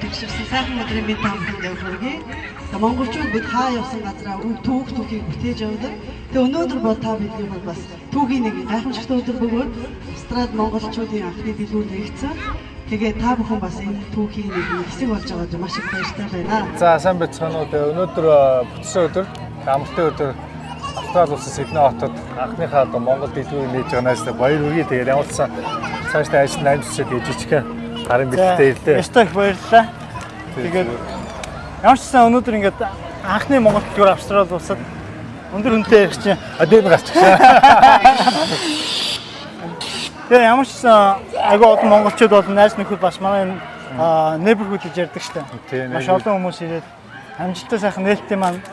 тэгшэрсэн сайхан өдрийн мэд таамаглалыг хүргэе. Монголчууд бид хаа явсан газраа түүхийг бүтээж явдаг. Тэгээ өнөөдөр бол та бидний бол бас түүхийн нэг гайхамшигтай өдөр бөгөөд Австралид монголчуудын анхны дэлгүүр нэгдсэн. Тэгээ та бүхэн бас энэ түүхийн нэг хэсэг болж байгаад маш их баяртай байна. За сайн байцгаана уу. Өнөөдөр бүтсэн өдөр, амралтын өдөр Австрали улсын Сидней хотод анхныхаа Монгол дэлгүүрийг нээж байгаанаас баяр хүргэе. Тэгээд ямар ч сан цаашдаа ажил найзууд гэж жижигхэн гарын бэлтгэлтэй ирлээ. Ястаа их баярлалаа. Тэгээд ямар ч сан өнөөдөр ингээд анхны Монгол дэлгүүр Австрали улсад өндөр хүнтэй ярих чинь Дээр нь гарчихсан. Тэгээ ямар ч сан агай олон монголчууд бол найз нөхөд бас манай neighborhood гэж ярьдаг шүү дээ. Маш олон хүмүүс ирээд амжилттай сайхан нээлттэй маань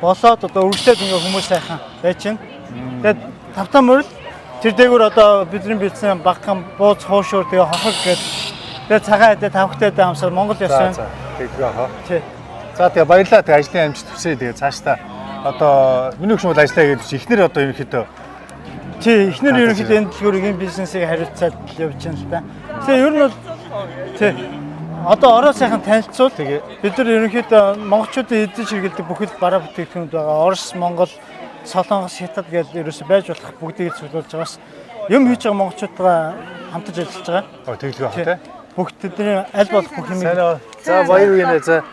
болоод одоо үргэлжлээд ингээ хүмүүс сайхан байж чинь. Тэгээд тавтан мөрөл тэр дээгүүр одоо бидний бэлдсэн багхан бууз хоошуур тэгээ хохог гээд тэгээ цагаан хэдэ тавхтай даамсаар Монгол явсан. За тэгвээ хаа. Тий. За тэгээ баярлалаа. Тэгээ ажлын амжилт хүсье. Тэгээ цаашдаа одоо миний өгш бол ажиллаа гэж ихнэр одоо ерөнхийдөө тий ихнэр ерөнхийдөө энэ дэлгүүрийн бизнесийг хариуцаад явж байна л да. Тэгээ ер нь бол тий одоо ороо сайхан танилцуул. Тэгээ бид нар ерөнхийдөө монголчуудын эзэн ширгэлдэг бүхэл бараа бүтээгдэхүүнүүд байгаа. Орос, Монгол, Солонгос, Хятад гэж ерөөсөй байж болох бүгдийг зөвлөж байгаас юм хийж байгаа монголчуудаа хамтаж ажиллаж байгаа. тэглэгээ хаа тий. Бүгд тэдний аль болох бүх юм. За баяр хүргэе. За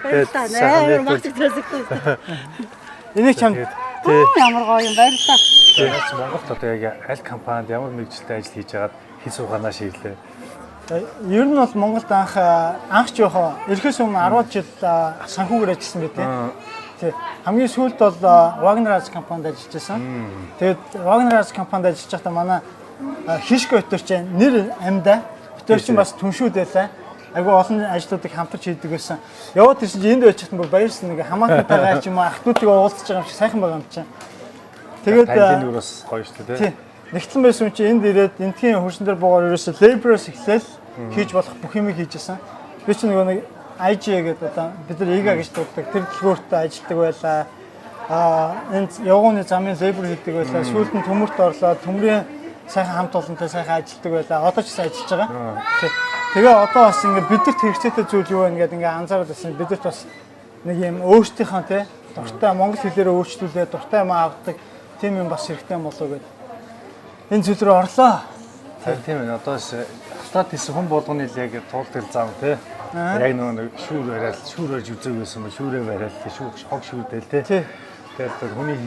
Баярлалаа. Магтдаг төсөгтэй. Энийг чамд Ямар гоё юм баярлалаа. Тэгээд Монголд одоо яг аль компанид ямар мэргэжилтэй ажил хийж байгаад хин суугаанаа шийдлээ. Ер нь бол Монголд анх жоохон ерхээс өмнө 10 жил санхүүгээр ажилласан байдаг. Тий. Хамгийн сүүлд бол Wagner Ads компанид ажиллаж байсан. Тэгээд Wagner Ads компанид ажиллаж байхдаа манай Хишко өтөрч нэр амьдаа өтөрч бас түншүүд байлаа. Айгу олон ажлуудыг хамтарч хийдэг байсан. Яваад ирсэн чинь энд байчихсан бүр баярсан нэг хамаатантайгаа ч юм уу ахтуудыг уулзаж байгаа юм шиг сайхан байгаа юм чинь. Тэгээд таны нүрээс гоё шүү дээ. Тий. Нэгтлэн байсан юм чи энд ирээд энтхийн хөрсөн дээр буугаар ерөөсөө labor-ос эхлээл хийж болох бүх юмыг хийжсэн. Би ч нэг IG гэдэг одоо бид нар EGA гэж дууддаг тэр дэлгүүртээ ажилладаг байлаа. Энд явгооны замын labor хийдэг байлаа. Сүүлд нь төмөрт орлоо. Төмрийн сайхан хамт олонтой сайхан ажилладаг байлаа. Одоо ч гэсэн ажиллаж байгаа. Тий. Тэгээ одоо бас ингээд бидэрт хэрэгцээтэй зүйл юу вэ гэдэг ингээд анзаараад байсан. Бидэрт бас нэг юм өөрсдийнхөө тий дуртай монгол хэлээрээ өөрчлүүлээд дуртай юм авдаг тийм юм бас хэрэгтэй болов уу гэдэг. Энэ зүйл рүү орлоо. Тийм ээ. Одоо Австралид хийсэн хүн болгоны л яг туултал зам тий. Яг нэг шүүр барайл, шүүрөж үзэг байсан ба шүүрээ барайл, хог шүүдээл тий. Тэгээд хүний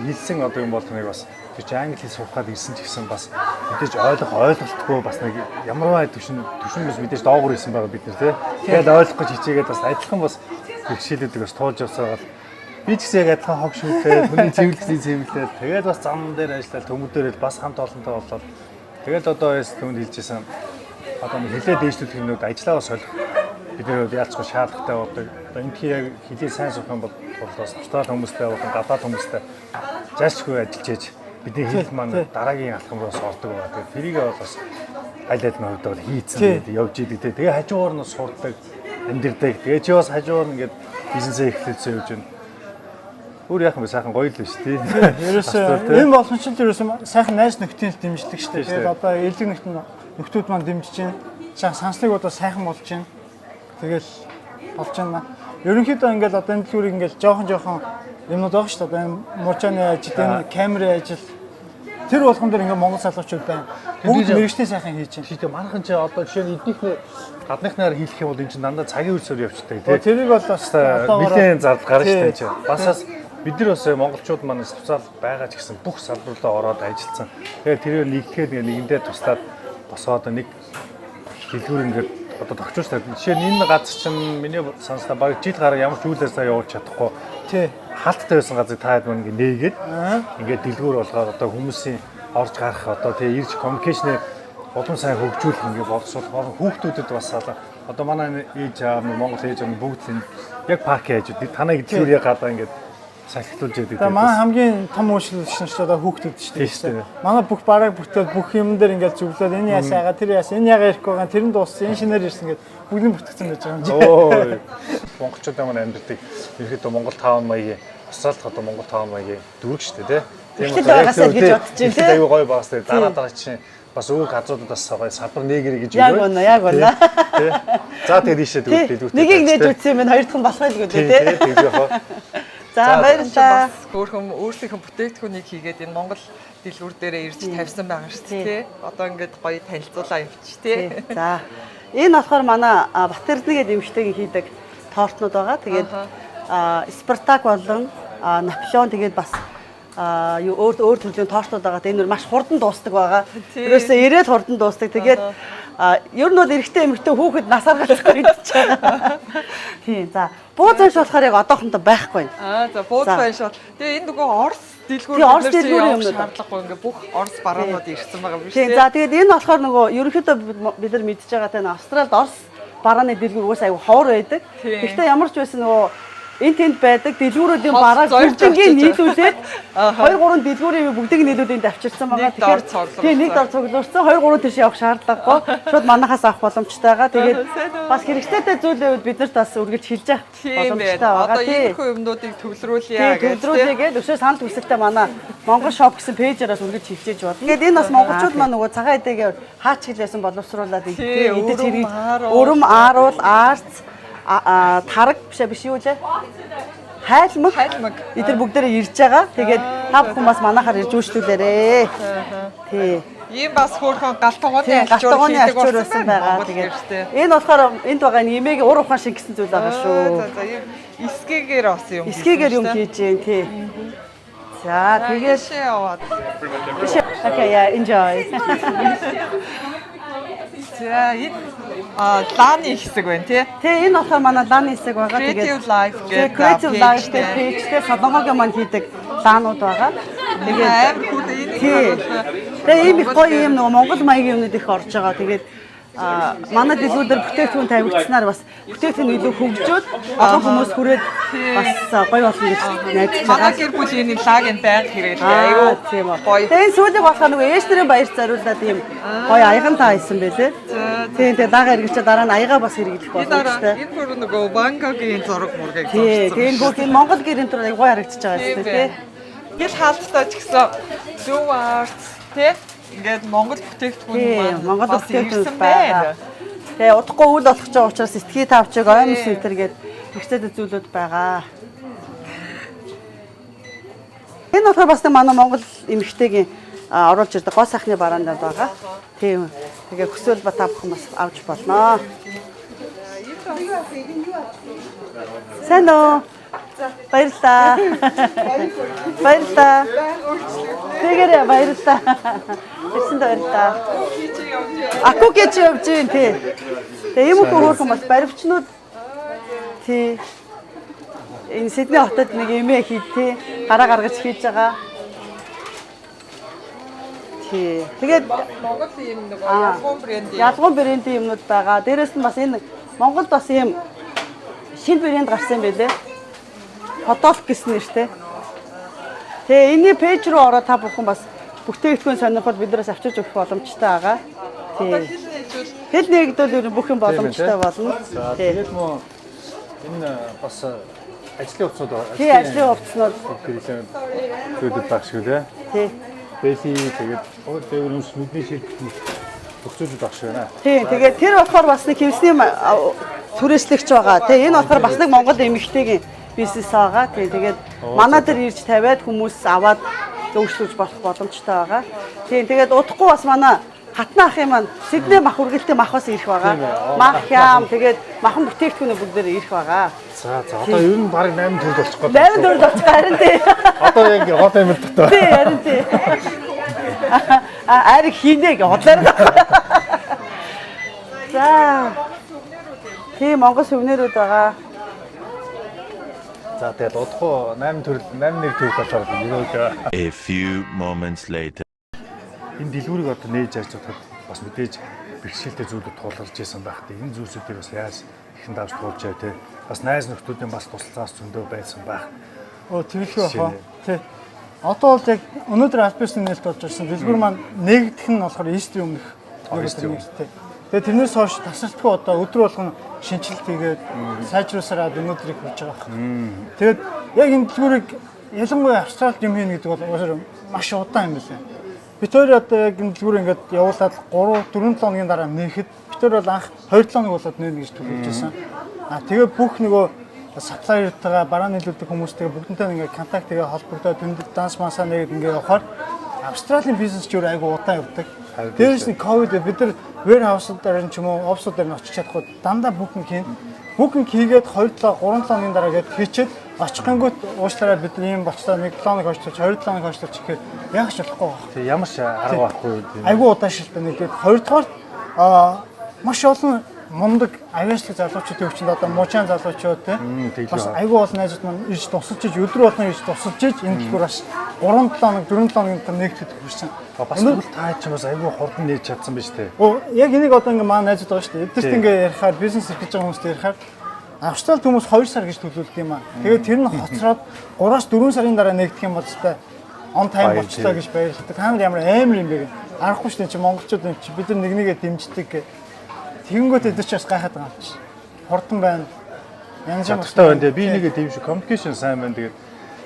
хэлсэн одоо юм болгоныг бас тэр чи англи хэл сурах гад ирсэн ч гэсэн бас мэдээж ойлголтгүй бас нэг ямарваа төвшин бас мэдээж доогуур ирсэн байгаа бид нар тий. Тэгээд ойлгох гэж хичээгээд бас адилхан бас бэрхшээлүүдийг бас туулж явсаар би ч гэсэн яг адилхан хог шүүтэй хүний цэвэрлээд тэгээд бас зам дээр ажиллаад төмөдөрөл бас хамт олонтой болоод тэгээд одоо яс түнд хэлжсэн одоо нэг хэлээ дээшлүүлэх юмнууд ажиллаа бас солих бид нэр яалцгүй шаардлагатай болдог. Одоо энэ яг хэлийг сайн сурах юм бол бас Австрали хүмүүстэй болон гадаад хүмүүстэй заашгүй ажиллаж ийж бидний хэл маань дараагийн алхам руу ордог байгаа. Тэгээд тэрийгээ бол бас аль аль нь хувьд бол хийцэн явж идэг. Тэгээ хажуугаар нь сурдаг, амьдрдаг. Тэгээ чи бас хажуугаар нь ингээд бизнесээ эхлүүлсэн явж байна. Өөр яах юм бэ сайхан гоё л биш тий. Ерөөсөө энэ боломжтой ерөөсөө сайхан найз нөхдийн дэмждэг шүү дээ. Тэгээд одоо элэг нөхдүүд маань дэмжиж байна. Санслыг одоо сайхан болж байна. Тэгэл болж байна. Ерөнхийдөө ингээд одоо энэ дэлгүүрийг ингээд жоохон юмнууд байгаа шүү дээ. Энэ муучааны ажил, энэ камерын ажил тэр болгон дээр ингээд монгол залуучууд байна. Бүгд мэрэгчтэй сайхан хийж байна. Тэгээ манайхан ч одоо жишээ нь эднийхний гадныхнаар хийх юм бол энэ чинь дандаа цагийн үрсээр явчихдаг тий. Тэрийг бол бас нэлээд зардал гарна шүү дээ. Басаас бид нар бас монголчууд маань социал байгаа ч гэсэн бүх салбарлаа ороод ажилласан. Тэгээд тэрээр нэгтгэхэд нэгэндээ туслаад босоод нэг дэлгүүр ингээд одоо тогтчуулсан. Жишээ нь энэ газар чинь миний санснаа баг жил гараа ямар ч үйл ажиллагаа явуулж чадахгүй. Тий. Хаалттай байсан газрыг таад мөн ингээд нээгээд ингээд дэлгүүр болгоод одоо хүмүүсийн орж гарах одоо тэгээ ирж коммуникейшны улам сайн хөгжүүлэх ингээд боловсруулах хүүхдүүдэд бас одоо манай ээж аав Монгол ээж аав бүгд яг парк яаж танай дэлгүүрээ гадаа ингээд салхитуулж яадаг. Тэгээ манай хамгийн том үйлчлэгч нь ч одоо хүүхдүүд шүү дээ. Манай бүх бараг бүтээл бүх юм дээр ингээд зөвлөд энэ ясаага тэр ясаа энэ яга ирэх байгаа тэр нь дууссан инженер ирсэн гэдэг бүгдийг бүтгцэн байж байгаа юм чи. Өө монголчууд ямар амьддаг ерөөхдөө Монгол таун маягийн Австралид одоо Монгол таун маягийн дүүрэг шүү дээ тийм үү. Их л байгаас л гэж бодож байна тийм. Аюу гоё байгаас дээр дараа чинь бас өөр газруудаас гоё салбар нээгэр гэж Яг үнэ, яг үнэ. Тий. За тэгээд ийшээ дэлгүүртэй. Нэгийг нээж үтсэн юм, хоёр дахь нь болох байлгүй тий. дээ. Тий, яг хоо. За баярлалаа. Бас хөөрхөн өөрсдийнх нь бүтээгдэхүүнийг хийгээд энэ Монгол дэлгүүр дээрээ ирж тавьсан байгаа шүү дээ. Тий. Одоо ингээд гоё танилцуулаа явчих тий. За. Энэ болохоор манай Батэрднэгээд эмэгтэйгийн хийдэг тортнууд байгаа. Тэгээд Спартак болон Наполеон тэгээд бас өөр төрлийн тортууд байгаа. Энэ маш хурдан дуустдаг байгаа. Ерөөсөө ирээд хурдан дуустдаг. Тэгээд ер нь бол эрэгтэй эмэгтэй хүүхэд насаар галзахгүй идэж байгаа. Тийм. За. Бууз байш болохоор яг одоохондоо байхгүй. За бууз байш бол. Тэгээ энэ нөгөө Орос дэлгүүр Орос дэлгүүрийн юмнууд шаардлагагүй ингээ бүх Орос баруунууд ирсэн байгаа биз дээ. Тийм. За тэгээд энэ болохоор нөгөө ерөнхийдөө бид нар мэдж байгаа тань Австралид Орос барааны дэлгүүр уус аягүй ховор байдаг. Гэхдээ ямар ч байсан нөгөө энэ тэнд байдаг дэлгүүрүүдийн барааг бүгднийг нийлүүлээд 2-3 дэлгүүрийн бүгдийг нийлүүлээд авчирсан байгаа. Тэгэхээр тийм нэг дор цуглуулсан 2-3 тийш явах шаардлагагүй. Шууд манахаас авах боломжтой байгаа. Тэгээд бас хэрэгцээтэй зүйл байвал бид нарт бас үргэлж хэлж авах боломжтой байгаа. Одоо иймэрхүү юмнуудыг төвлөрүүлье гэж. Төвлөрүүлээгээд өшөө санал хүсэлтээ манай Монгол shop гэсэн пэйжээрээс үргэлж хилжээж байна. Тэгээд энэ бас монголчууд маань нөгөө цагаан эдэгээ хаач хэлсэн боловсруулаад идэж хэрэг өрөм ааруул аарц тараг биш юу лээ? Хайлмаг. Эдгээр бүгдээрээ ирж байгаа. Тэгээд та бүхэн бас манахаар ирж үйлчлүүлээрээ. Тий. Ийм бас хөөрхөн галтгооны альчуур байсан байгаа. Тэгээд энэ болохоор энд байгаа нэмээг ур ухаан шингэсэн зүйл байгаа шүү. За ийм эсгээгээр бас юм. Эсгээгээр юм хийж जैन тий. За тэгээд яваад. Okay, yeah, enjoy. За энэ лааны хэсэг байна тий. Тэ энэ болохоор манай лааны хэсэг байгаа. Тэгээд Creative Life пэйжтэй Солонгогийн маань хийдэг лаанууд байгаа. Тэгээд амар хүл энэ Тэгээ ийм их гоё юм нөгөө Монгол маягийн юмнууд их орж байгаа. Тэгээд манай дэлгүүрээр бүтээгдэхүүн тавигдсанаар бас бүтээгдэхүүн илүү хөгжөөд олон хүмүүс хүрээд бас гоё болно гэж найдаж байгаа. Манай гэр бүлийн энэ лагийн байнг хэрэглээ. Айгуу тийм үү. Гоё. Тэгээ сүүлийг болохоор нөгөө ээжнэрийн баяр зориулаад ийм гоё аяган таа хийсэн байлээ. Тийм тэгээ дагаа эргэлчээ дараа нь аягаа бас хэрэглэх боломжтой. Энэ бүр нөгөө Бангкокийн зураг мургийг зурсан. Тийм бүх энэ Монгол гэрийн төр аягүй харагдаж байгаа юм тийм. Гэл хаалттай ч гэсэн зөв арт тийм ингээд Монгол бүтээгдэхүүн Монгол бүтээгдэхүүн байна. Тэгээ удахгүй үйл болох ч учраас сэтгий тавчиг оймс энтер гээд хэрэгцээтэй зүйлүүд байгаа. Энэ болохоор бас манай Монгол эмэгтэйгийн оруулж ирдэг гоо сайхны бараандад байгаа. Тийм. Тэгээ хүсвэл ба та бүхэн бас авч болно. Сайн уу? Баярлалаа. Баярлалаа. Тэгэрээ баярлалаа. Эцэнд баярлалаа. Аку гэж явж байна тий. Тэгээ юм хөөрхөн бас баривчнууд тий. Энэ Сидней хотод нэг эмээ хийд тий. Гараа гаргаж хийж байгаа. Тий. Тэгээд Монгол юм нэг ялгуун брендийн юмнууд байгаа. Дээрээс нь бас энэ Монголд бас ийм шинэ брэнд гарсан байлээ. Фотолк гэсэн нэртэй. Тэгээ энэний пэйж руу ороод та бүхэн бас бүтээгдэхүүн сонирхол биднээс авчирч өгөх боломжтой байгаа. Тий. Хэл нэгдвэл ер нь бүх юм боломжтой болно. Тэгээд мөн энэ бас ажлын хувцсууд байна. Тий, ажлын хувцснууд төлөв баг шүү дээ. Тий. Бэли тэгээд өөр дэврэмж нүдний шилдэг төгсөж баг шүү нэ. Тий, тэгээд тэр болохоор бас нэг хевсний түрээслэгч байгаа. Тэгээ энэ болохоор бас нэг Монгол эмэгтэйгийн бизнес байгаа. Тэгээд манай дээр ирж тавиад хүмүүс аваад зөвшөөрж болох боломжтой байгаа. Тэгээд удахгүй бас манай хатна ахын маань Сидней мах үргэлтээ махаас ирэх байгаа. Мах яам тэгээд махан бүтээгдэхүүн бүгдээр ирэх байгаа. За одоо ер нь баг 8 төгрөг болчих гээд. 8 төгрөг болчих харин тий. Одоо яг гол юм л тоо. Тий харин тий. Ариг хийнэ гэ хотлоор. За. Тий Монгол сүвнэрүүд байгаа. За тэгээд удахгүй 8 1 төгрөг болчиход нөгөө A few moments later. энэ дэлгүүрийг одоо нээж ярьж байхад бас мэдээж бэрхшээлтэй зүйлүүд тулгарч байсан байх. Энэ зүйлсүүдийг бас яаж ихэн давж туулж яа те. Бас найз нөхдүүдийн бас туслалцаас зөндөө байсан байх. Тэгэлгүй баха. Тий. Одоо бол яг өнөөдөр альбисны нээлт болж ирсэн дэлгүүр маань нэгдэх нь болохоор East өмнөх нэгтэй. Тэгээ тэрнээс хойш тасралтгүй одоо өдөр болгон шинжилт хийгээд сайжруулсараад өнөөдрийг хийж байгаа байна. Тэгээд яг энэ дэлгүүрийг ялангуяа Австралид юм хийнэ гэдэг бол маш удаан юм байна. бид хоёр одоо яг энэ дэлгүүр ингээд явуулаад 3-4 хоногийн дараа нээхэд бид хоёр бол анх 2 хоног болоод нэнэ гэж төлөвлөж байсан. Тэгээ бүх нөгөө саплайертайгаа бараа нийлүүлдэг хүмүүстэйгээ бүгдэнтэй ингээд контактыгаа холбогдоод тэмдэг данс масаа нэгэд ингээд явахаар Австралийн бизнес ч өөр айгу удаан явдаг. Дээрээс нь ковид бид нар warehouse-аар ч юм уу офсуудаар нь очиж чадахгүй дандаа букинг хийн. Букинг хийгээд 2-3 хоногийн дараа гээд хийчихэд очихгүйгүйт уучлаарай бид ийм болчлоо 1 хоног хойшлуулж 2 хоног хойшлуулж гэхээр яг ч болохгүй байна. Тэг ямар ч арга байхгүй. Айгу удаан шилбэ нэгдээд хоёрдугаар маш олон мундаг авиачлаг залуучуудын өвчнөд одоо мужаан залуучууд бас айгу олон найзууд маань ирж тусалж иж өдөр болгон ирж тусалж иж энэ дэлгүүр бас 3-7 хоног 4-7 хоногийн дараа нэгтгэж хүрсэн. Бас бол таа ч бас айгу хурдан нээж чадсан биз дээ. Яг энийг одоо ингээ маань найзууд байгаа шүү дээ. Эдгээрт ингээ ярихаар бизнес эрхэж байгаа хүмүүстэй ярихаар Австрали хүмүүс 2 сар гэж төлөвлөдөг юм аа. Тэгээд тэр нь хоцроод 3-4 сарын дараа нэгдэх юм бол тест on time болчлоо гэж баярлалаа. Та нар ямар амар юм бэ гэх. Аргагүй шүү дээ чи монголчууд юм чи бид нар нэг нэгээ дэмждэг. Тэгэнгүүт эдгээр ч бас гайхаад байгаа юм чи. Хурдан байна. Янз бүр тастай байна дээ. Би нэгээ тийм шиг communication сайн байна. Тэгээд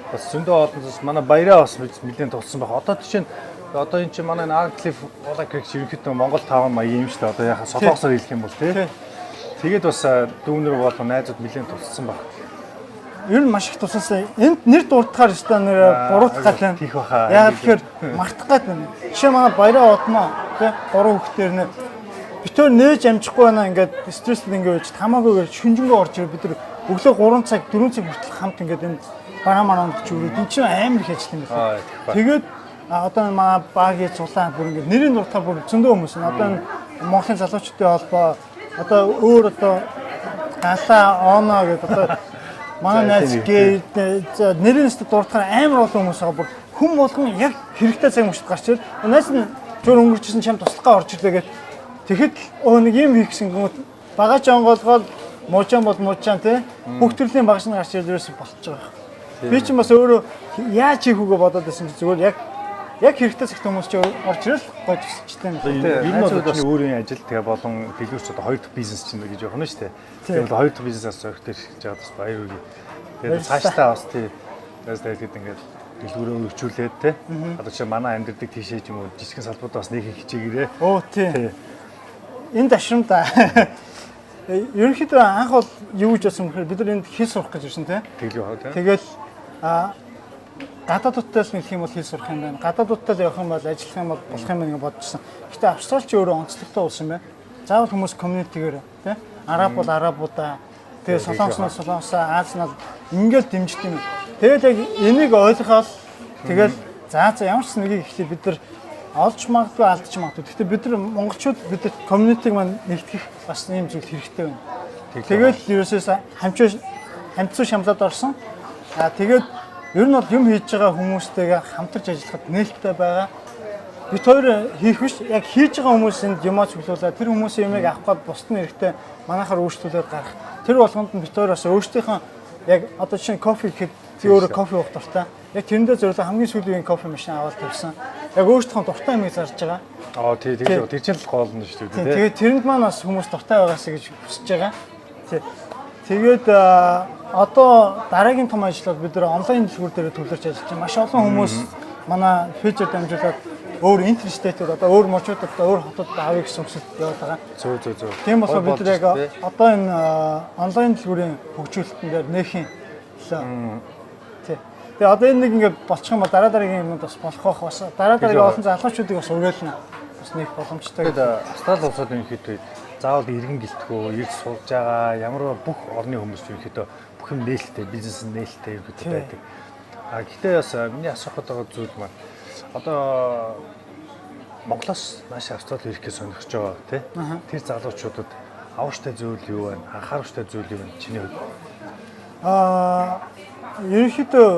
бас зөндөө олонс манай баяраа бас нэлээд тулсан байх. Одоо жишээ нь одоо эн чинь манай Arcliffe Ola Creek ерөнхийдөө Монгол 5 маяг юм шүү дээ. Одоо яхаа солоосоор хэлэх юм бол тий. Тэгээд бас дүүнэр болон найзууд нэлээд тулсан баг. Ер нь маш их тусалсан. Энд нэр дуртахаар өстой нэр буруутах гал тийх баха. Яг тэгэхээр мартах гад юм. Жишээ манай баяраа удмаа тий 3 хүүхдээр нэ битээр нээж амжихгүй байна ингээд стресс ингээд хамаагүйгээр шүнжэнгөө орж ирээ бид нар өглөө 3 цаг 4 цаг хүртэл хамт ингээд энэ бараа мараанд ч өрөөд энэ чинь амар их ажил юм байна. Тэгээд одоо манай багийн цулаан бүр ингээд нэрийн дуртахаар бүр зөндөө хүмүүс нь одоо Монголын залуучуудын холбоо одоо өөр одоо галаа оно гэдэг одоо манай найз гээд нэрийн өстө дуртахаар амар олон хүмүүс байгаа бүр хүн болгон яг хэрэгтэй цаг мөчд гарч ирэл найз нь зөөр өнгөрчсөн чам туслахаа орж ирлээ гэд тэгэхэд нэг юм хийх гэсэн гэмт багаж онгоолгоод мужаан бол мужаан тий бүх төрлийн багш нар гарч ирэл ерөөсөй болчихж байгаа. Би ч бас өөрөө яаж хийх үгээ бодоод байсан чи зүгээр яг хэрэгтэй цагт хүмүүс ч орж ирэл гой төсчтэй юм. Ер нь бол чиний өөрийн ажил тэгээ болон дэлгүүрч одоо хоёр дахь бизнес чинь гэж явах нь шүү дээ. Тэгээд бол хоёр дахь бизнесээс зөрөх дээр хийж байгаа бас баяр үргэлж. Тэгээд цаашдаа бас тий тэгээд ингээд дэлгүүрөө өргөжүүлээд тий. Одоо чи манай амьдэрдэг тийшээ ч юм уу жижигхэн салбаруудаа бас нэг хичээгээрээ. Оо тий. Энэ ташрамда ерөнхийдөө анх бол юу гэж болсон гэхээр бид нар энд хэл сурах гэж ирсэн тий. Тэгэл гадаадуудтай л нэлэх юм бол хэл сурах юм байна. Гадаадуудтай л явах юм бол ажиллах юм бол болох юм гэж бодчихсон. Гэтэ Австралич өөрөө онцлогтой улс юм байна. Заавал хүмүүс комьюнитигээр тий араб бол арабуудаа тэгээ солонгосоо Азнал ингээл дэмждэг юм. Тэгэл яг энийг ойлгоод тэгэл за ямар ч нэгийг ихлэ бид нар олж магадгүй алдчих магадгүй. Гэхдээ бид нар монголчууд бид нар комьюнитиг маань нэгтгэх бас ийм зүйл хэрэгтэй байна. Тэгээд ерөөсөөс хамтсуу шамлаад орсон. Тэгээд ер нь бол юм хийж байгаа хүмүүстэйгээ хамтарч ажиллахад нээлттэй байгаа. Бид хоёр хийх биш яг хийж байгаа хүмүүсэнд юмаа цуглуулаад тэр хүмүүсийн юмыг авах гээд бусд нь эрэхтэй манайхаар өөрчлөлөөр гарах. Тэр болгонд нь бид хоёр бас өөрсдийнхөө яг одоо чинь кофе гэхэд би өөрөө кофе уух дуртай. Яг тэрэндээ зөвлөө хамгийн сүүлийн кофе машин аваад тавьсан. Яг өөртөө дуртай юмыг зарж байгаа. Тэр чинь л гол нь шүү дээ. Тэгээд тэрэнд маань бас хүмүүс дуртай байгаасаа гэж хүсэж байгаа. Тэгээд одоо дараагийн том ажил бол бид нэр онлайн дэлгүүр дээр төвлөрч ажиллаж байна. Маш олон хүмүүс манай фьючер дамжуулаад өөр интерстейтүүд одоо өөр мужуудад өөр хотод авъя гэсэн хүсэлт яваад байгаа. Зөв. Тийм болохоор бид нар яг одоо энэ онлайн дэлгүүрийн хөгжүүлэлтэн дээр нээхийн лөө. Тэгээ одоо энэ нэг ингээд болчих юм бол дараагийн юмуд бас болох байх бас дараагийн олон залуучуудыг бас уриална. Бас нэг боломжтой. Тэгээд Австрали улсууд ерөнхийдөө заавал иргэн гэлтгөө, ирж суулж байгаа ямар бүх орны хүмүүс ерөнхийдөө бүх юм нээлттэй, бизнес нээлттэй ерөнхийдөө байдаг. Гэхдээ бас миний асуухад байгаа зүйл маань одоо Монголоос маш Австрали ирэхээ сонирхож байгаа тий. Тэр залуучуудад авууштай зүйл юу вэ? Анхааруулжтай зүйл юу вэ? Чиний хувьд? Ерөнхийдөө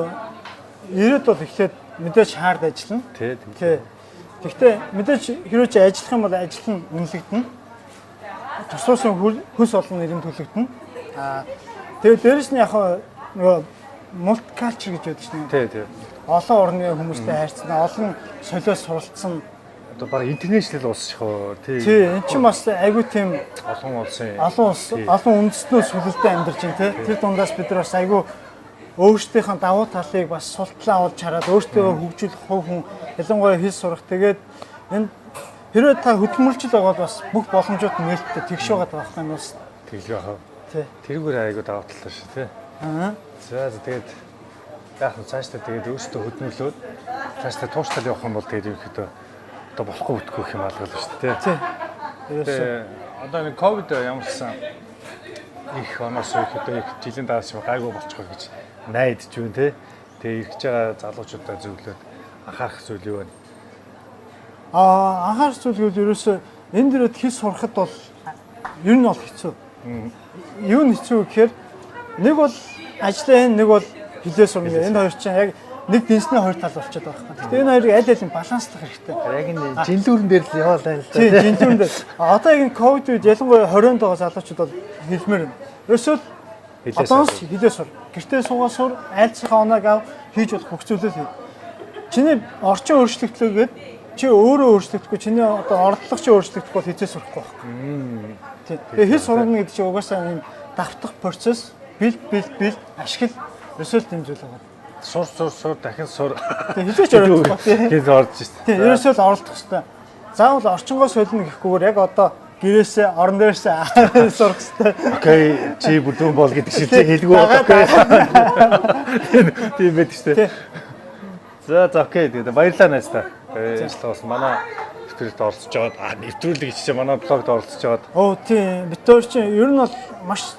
ирээд бол эхлээд мэдээж хаард ажиллана. Тий. Гэхдээ мэдээж хэрвээ чи ажиллах юм бол ажил нь үнэлэгдэнэ. Тусуусан хөлс олон нэрийн төлөгдөнө. Тэгээд дээрэс нь яг нөгөө мултикалчер гэж байдаг шнэ. Тий. Олон орны хүмүүстэй хайрцсан, олон солиос суралцсан. Одоо баг интернэшнл улс шиг оо тий. Тий, эн чинь бас айгүй тийм олон улсын олон үндэстнүүд сүлэлдээ амьдарч байна тий. Тэр дундаас бид нар бас айгүй өөрсдийнхөө давуу талыг бас султлан олж хараад өөртөө хөгжүүлэх хувь хүн ялангуяа хэл сурах. Тэгээд энэ хэрвээ та хөдөлмөрлөж байгаа бол бас бүх боломжууд нээлттэй тэгш байгаа байх юм бас. Тэглэх яах вэ? Тий. Тэрүүгээр айгуу даваа талтай шүү тий. За тэгээд яг нь цаашдаа тэгээд өөрсдөө хөдөлмөрлөөд цаашдаа тууштай явах юм бол тэгээд ерөөхдөө одоо болохгүй бүтгөх юм алгал шүү тий. Тий. Тэгээд одоо нэг ковид ямарсан их оноос ирэхэд их жилийн даас гайгүй болчихоо гэж найдаж байна тий. Тэгээ ирж байгаа залуучуудаа зөвлөөд анхаарах зүйл юу вэ? Анхаарах зүйл бол ерөөсөө энэ дээрээ хэл сурахад бол ер нь бол хэцүү. Юу нь хэцүү гэхээр нэг бол ажлын нэг бол хилээ сурна гэх. Энэ хоёр чинь яг нэг дэнсний хоёр тал болчиход байгаа юм. Гэтэ энэ хоёрыг аль аль нь баланслах хэрэгтэй. Яг энэ жинлүүрэн дээр л яваалаа л да. Тийм, жинлүүрэн дээр. Одоо яг энэ ковид үед ялангуяа 20-нд байгаа залуучууд бол хэлмээр байна. Ерөөсөө одоос хилээ сур. Гэртээ суугаа сур, айлцхаа оноог ав, хийж болох бүх зүйлээ хий. Чиний орчин өөрчлөгдлөөгээд чи өөрөө өөрчлөгдөхгүй, чиний одоо ордлого чи өөрчлөгдөхгүй бол хизээ сурахгүй байхгүй. Тийм. Тэгээ хэл сурна гэдэг чинь угаасаа юм давтах процесс, бэлд ашигла ерөөсөө тийм зүйл байгаа. Сур дахин сур. Тэгээ хизээч оролцох тийм. Хэл орж шүү дээ. Тийм, ерөөсөө л оролцох хэрэгтэй. Заавал орчингоо солино гэхгүйгээр яг одоо гэрээсээ орон дээрээсээ сурах хэрэгтэй. Окей, чи бүдүүн бол гэдэг шиг хэлгүй окей. Тийм байдаг шүү дээ. За окей, тэгээд баярлалаа найстаа. Тэгээд бас манай нэвтрүүлэгт оролцож байгаад нэвтрүүлэг чинь манай блогт оролцож байгаад. Оо тийм, бид хоёр чинь ер нь бол маш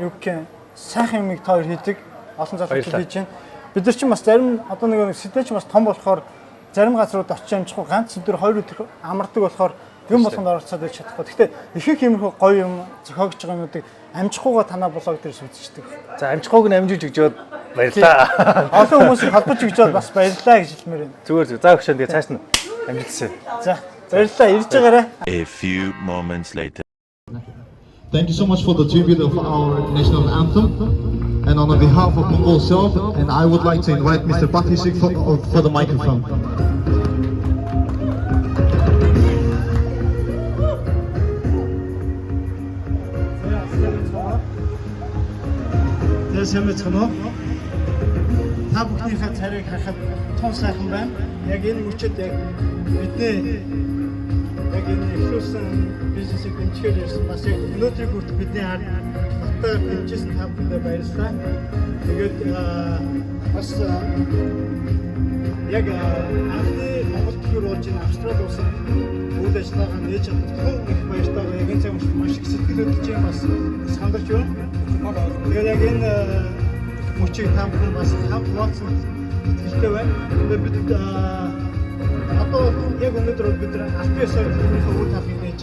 юу гэх сайхан юмыг та хоёр хийдэг. Олон залуучууд хийж байна. Бид нар чинь бас зарим одоо нэг сэтэч бас том болохоор зарим газрууд очиж амжихгүй ганц өдөр 2 өдөр амардаг болохоор юм болгонд оролцоод байж чадахгүй. Гэхдээ ихэнх юмрхүү гоё юм зохиогч байгаа юмнуудыг амжихгүйгаа танаа блог дээрс үзчихдэг. За амжихгүйг нь амжиж өгчөөд баярлалаа. Олон хүмүүсийг холбож өгчөөд бас баярлалаа гэж хэлмээр байна. Зүгээр. За өгшөн тэгээ цааш нь амжилтсаа. За баярлалаа. Ирж байгаарай. A few moments later. Thank you so much for the tribute of our national anthem. And on behalf of Mongol Self, and I would like to invite Mr. Batisik for the microphone. Тэсэмэцгэнэ. Та бүхнийхээ царайг харахад тун сайхан байна. Яг энэ мөчөд яг бидний яг энэ ихлүүлсэн бизнесийг дэмжихээр ирсэн бас яг өнөөдрийг хүртэл бидний хатаар дэмжсэн та бүхэндээ баярлалаа. Тэгээд бас яг анхны Монгол төр болж энэ Австрали улсад үйл ажиллагаа нээж чадсан их баяртай. Яг энэ цаг маш их сэтгэлөдлөж юм бас сандарч байна. Тэгээд яг энэ мөчийг та бүхэн бас хамт хуваалцсан итгэлтэй байна. Тэгээд бид одоо яг өнөөдөр бид албан ёсоор үйл талын нээж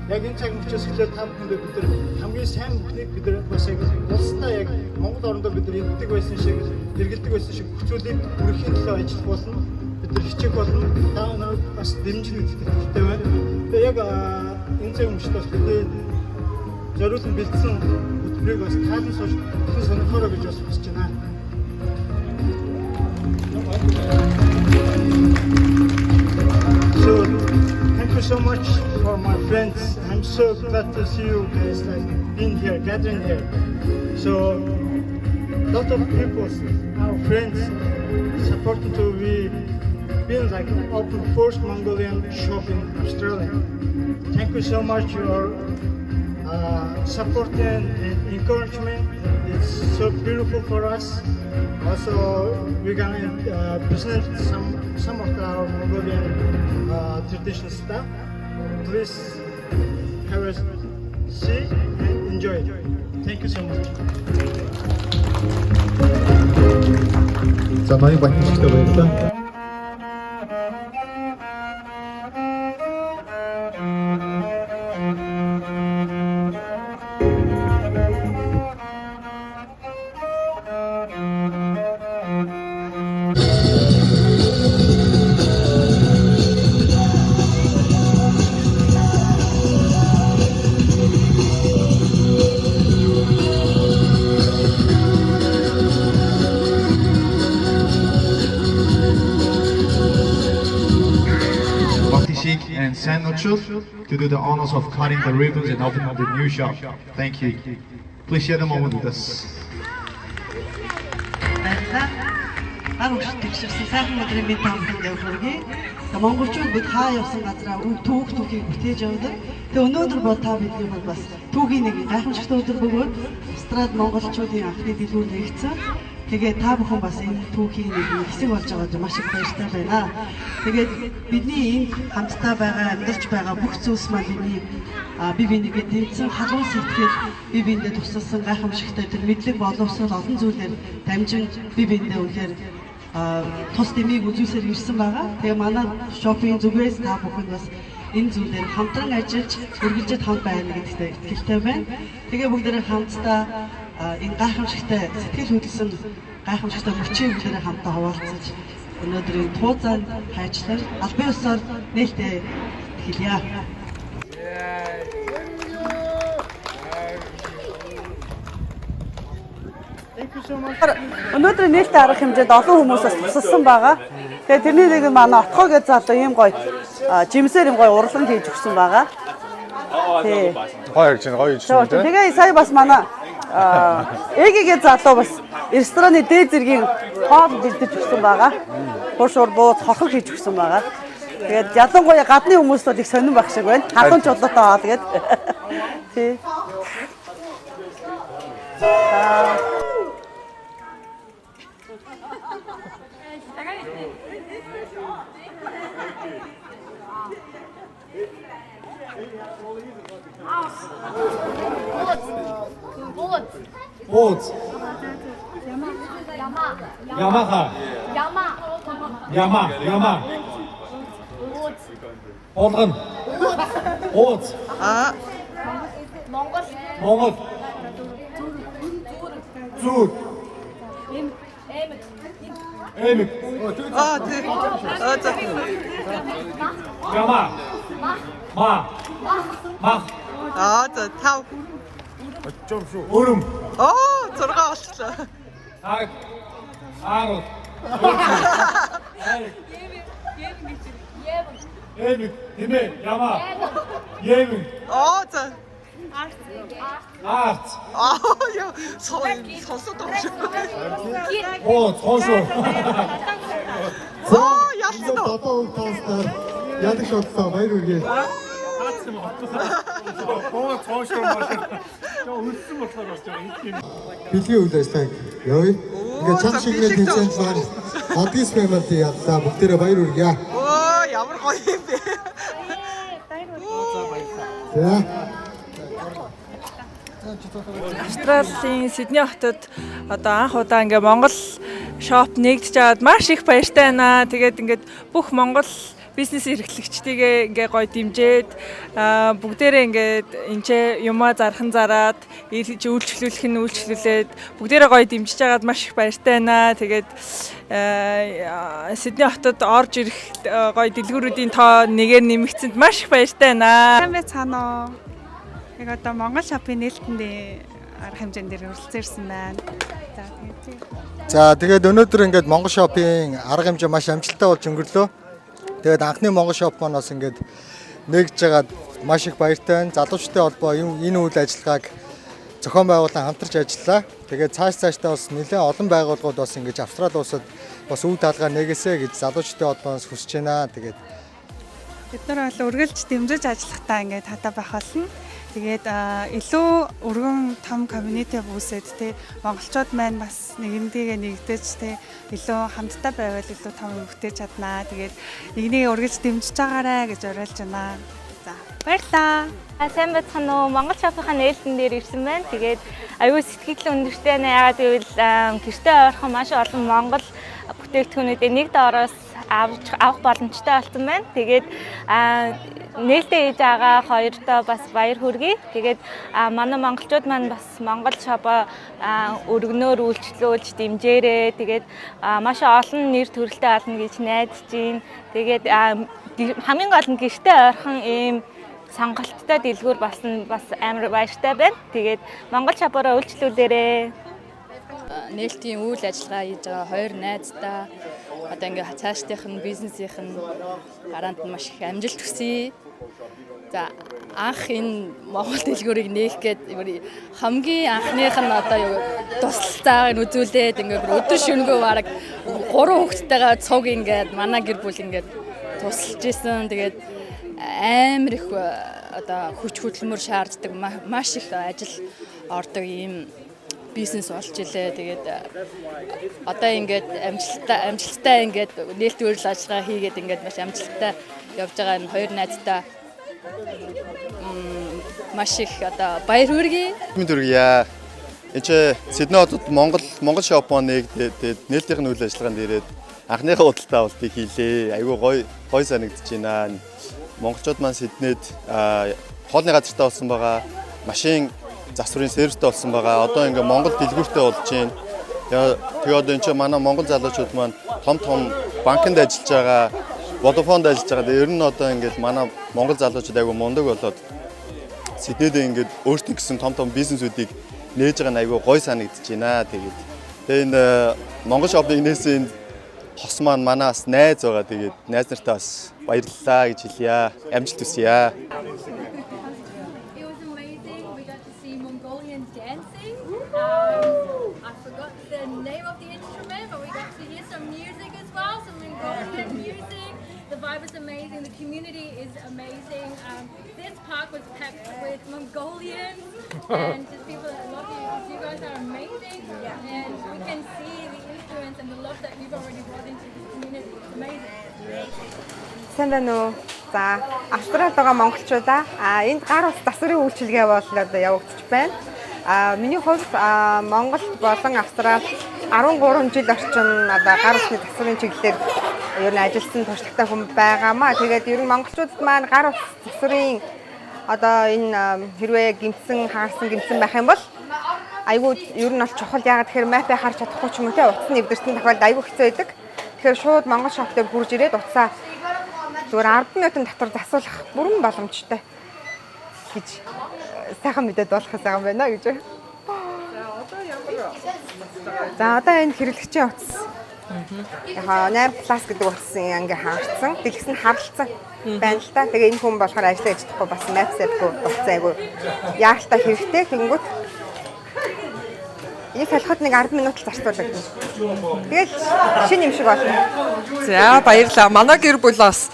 яг энэ цаг мөчөөс эхлээд та бүхэндээ бид хамгийн сайн бүхнийг бид бас яг улстай яг Монгол орондоо бид ирдэг байсан шиг хэрэгэлдэг байсан шиг бүх зүйлийг өргөхийн төлөө ажиллах болно. Бид хичээх болно. Та нарт бас дэмжин итгэлтэй байна. Тэгээд яг энэ цаг мөчөөс бид зориулсан бэлдсэн хөтөлбөрийг бас таалан сууж бүхэн сонирхороо гэж бас хүсэж байна. So thank you so much for my friends. I'm so glad to see you guys like being here, gathering here. So a lot of people, our friends, supporting to be being like an open first Mongolian shop in Australia. Thank you so much for your support and encouragement. It's so beautiful for us. Also, we're gonna present some of our Mongolian traditional stuff. Please have a see and enjoy. Thank you so much. За ноён Батисиктэй баярлалаа. And Sanochuk to do the honors of cutting the ribbons and opening the new shop. Thank you. Please share the moment with us. баярлалаа. Гар уушд тэгшэрсэн сайхан өдрийн мэд та бүхэнд хүргэе. Монголчууд бид хаа явсан газраа түүхийг бүтээж явдаг. Тэгээ өнөөдөр бол та бидний бол бас түүхийн нэг гайхамшигтай өдөр бөгөөд Австралид монголчуудын анхны дэлгүүр нэгдсэн. Тэгээ та бүхэн бас энэ түүхийн нэг хэсэг болж байгаад маш их баяртай байна. Тэгээд бидний энэ хамтдаа байгаа амьдарч байгаа бүх зүйлс маань бидний бие биенийгээ дэмжсэн халуун сэтгэл бие биендээ тусалсан гайхамшигтай тэр мэдлэг боловсрол олон зүйлээр дамжин бие биендээ үнэхээр тус дэмийг үзүүлсээр ирсэн байгаа. Тэгээ манай шопинг зүгээс та бүхэн бас энэ зүйлээр хамтран ажиллаж үргэлжлээд хамт байна гэдэгт итгэлтэй байна. Тэгээ бүгдээрээ хамтдаа энэ гайхамшигтай сэтгэл хөдлөсөн гайхамшигтай мөчийн бүгдээрээ хамтдаа хуваалцаж өнөөдрийн тууцаанд хайчлаар албан ёсоор нээлттэй хэлье. Өнөөдөр нээлттэй арга хэмжээнд олон хүмүүс бас тусалсан байгаа. Тэгээ тэрний нэг нь манай Отгоо гэж залуу ийм гоё жимсээр ийм гоё урлан хийж өгсөн байгаа. Тий. Гоё гэж гоё гэж байна. Тэгээ сая бас манай Эгийн залуу бас рестораны дээд зэргийн хоол бэлдэж өгсөн байгаа. Хуршуур бууз хорхог хийж өгсөн байгаа. Тэгээд ялангуяа гадны хүмүүс бол их сонирн байх шиг байна. Халуун чулуутай хоол гээд. Тий. Boots. Yamaha. Yama. Болгон. Boots. Монгол. Зүг. Эмэг. Тий. За. Yama. Мах. За 5. Өрөм. 6 болчихлоо. Аарууд. Эмэг. Хэмээ. Яма. Емэг. За. Арт. Яа, сонсоод байгаа шүү. Хоошоо. Ялсан уу? Дотоо тоостоор ядаг шотлоо баяр үргээ. Бэлгийн үйл ажиллагааг явъя. Ингээд чам шигнэл тэнцээнд маань одгис family ядлаа бүгдээрээ баяр үргээ. Ямар гоё юм бэ. За. Австралийн Сидней хотод одоо анх удаа ингээ Монгол шоп нэгдэж аваад маш их баяртай байна. Тэгээд ингээд бүх Монгол бизнес эрхлэгчдийгээ ингээ гоё дэмжиж бүгдээрээ ингээд энэ юмаа зархан зараад үйлчлүүлэх нь үйлчлүүлээд бүгдээрээ гоё дэмжиж байгаад маш их баяртай байна. Тэгээд Сидней хотод орж ирэх гоё дэлгүүрүүдийн тоо нэгээр нэмэгдсэнд маш их баяртай байна. Сайн байцгаана уу? Яг одоо Монгол шопын нээлтэндээ арга хэмжээндээр хүрэлцээрсэн байна. За тэгээд өнөөдөр ингээд Монгол шопын арга хэмжээ маш амжилттай болж өнгөрлөө. Тэгээд анхны Монгол шоп маань бас ингээд нэгж жагаад маш их баяртай байна. Залуучуудын холбоо энэ үйл ажиллагааг зохион байгуулан хамтарч ажиллаа. Тэгээд цаашдаа бас нэлээд олон байгууллагууд бас ингээд Австрали улсад бас үйл таалгаа нэгээсэ гэж залуучуудын холбоос хүсэж байна. Тэгээд бид нар бол үргэлж дэмжиж ажиллахтаа ингээд хатаа байх болно. Тэгээд илүү өргөн том community үүсээд те монголчууд маань бас нэгэндээ нэгдэж те илүү хамтдаа байвал илүү том бүтээж чаднаа. Тэгээд нэгнийг үргэлж дэмжиж байгаарэ гэж уриалж байна. За баярлалаа. Сайн байцгаана уу? Монгол шопынхаа нээлтэн дээр ирсэн байна. Тэгээд аюул сэтгэл өндөртэй нэ. Ягаад гэвэл гэртээ ойрхон маш олон монгол бүтээгдэхүүнүүдээ нэг доороос авах боломжтой болсон байна. Тэгээд нээлттэй хийж байгаа хоёртоо бас баяр хүргэе. Тэгээд манай монголчууд маань бас монгол шопоо өргөнөөр үйлчлүүлж дэмжээрэй. Тэгээд маш олон нэр төрөлтэй олно гэж найдаж байна. Тэгээд хамгийн гол нь гэртээ ойрхон ийм сонголттой дэлгүүр болсон бас амар баяртай байна. Тэгээд монгол шопороо үйлчлүүлээрэй. Нээлтийн үйл ажиллагаа хийж байгаа хоёр найздаа одоо ингээ цаашдынх нь бизнесийнх нь гараанд нь маш их амжилт хүсье. За анх энэ Монгол дэлгүүрийг нээх гээд хамгийн анхных нь одоо тусалцаагаар үзүүлээд ингээд өдөр шөнөгөө бараг 3 хүүхэдтэйгээ цуг ингээд манай гэр бүл ингээд тусалж исэн. Тэгээд амар их одоо хүч хөдөлмөр шаарддаг маш их ажил ордог ийм бизнес болж илээ. Тэгээд одоо ингээд амжилттай ингээд нээлттэй үйл ажиллагаа хийгээд ингээд маш амжилттай явж байгаа энэ хоёр найзтай маш их одоо баяр хүргэе. Түргийа. Эцээ Сидней хотод Монгол шопоныг нээлтийн үйл ажиллагаанд ирээд анхныхаа худалдаа авалтыг хийлээ. Айгүй гоё санагдаж байна. Монголчууд маань Сиднейд хоолны газартай болсон байгаа. Машин засварын сервистэй болсон байгаа. Одоо ингээ Монгол дэлгүүртэй болж байна. Тэгээ одоо энэ чинь манай монгол залуучууд маань том банкнд ажиллаж байгаа, Vodafone-д ажиллаж байгаа. Тэгээ ер нь одоо ингээд манай монгол залуучууд айгүй мундаг болоод Сиднейд ингээд өөрсдийн гэсэн том бизнесүүдийг нээж байгаа нь айгүй гоё санагдаж байна. Тэгээд энэ Монгол шопыг нээсэн хос маань манаас найз байгаа. Тэгээд найз нартаа бас баярлалаа гэж хэлье. Амжилт хүсье. Vibe is amazing. The community is amazing. This park was packed with Mongolians and just people that love you. You guys are amazing, and we can see the influence and the love that you've already brought into this community. It's amazing. Сайн байна уу? За, Австралид байгаа монголчуудаа энд гар ус засварын үйлчилгээ бол одоо явагдаж байна. Миний хувьд Монголд болон Австрал 13 жил орчим одоо гар усны засварын чиглэлээр ер нь ажилласан туршлагатай хүн байгаамаа. Тэгээд ер нь монголчуудад маань гар ус засварын одоо энэ хэрвээ хагаарсан байх юм бол айгүй ер нь бол чухал. Яагаад тэгэхээр мапыг харж чадахгүй ч юм уу те утасны эвдэрсэн тохиолдолд айгүй хэцүү байдаг. Тэгэхээр шууд монгол шоп дээр хурж ирээд утасаа зүгээр 10 минутын дотор засуулах бүрэн боломжтой гэж сайхан мэдээд болох юм байна гэж. За одоо энэ хэрэглэгчийн утас. Яха 8+ гэдэг утсан ингээ хаагцсан. Дэлгэс нь харлцсан байна л та. Тэгээ энэ хүн болохоор ажиллаж чадахгүй бас Maps-гүй утсаагүй. Яалтаа хэрэгтэй тэгэнгүүт энэ салхад нэг 10 минут л зарцуулдаг. Тэгэл шинэ юм шиг болно. За баярлалаа. Манай гэр бүл бас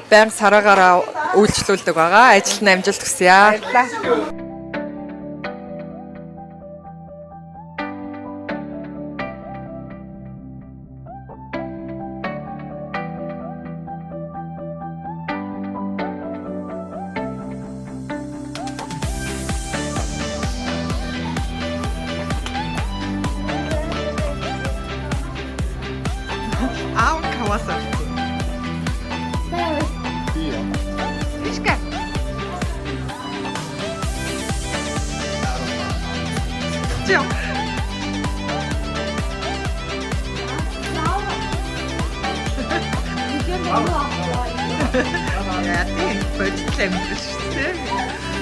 байнга сараагаараа үйлчлүүлдэг байгаа. Ажилд нь амжилт хүсье. Баярлалаа. Ja, det er en bøtteklemme, det synes jeg.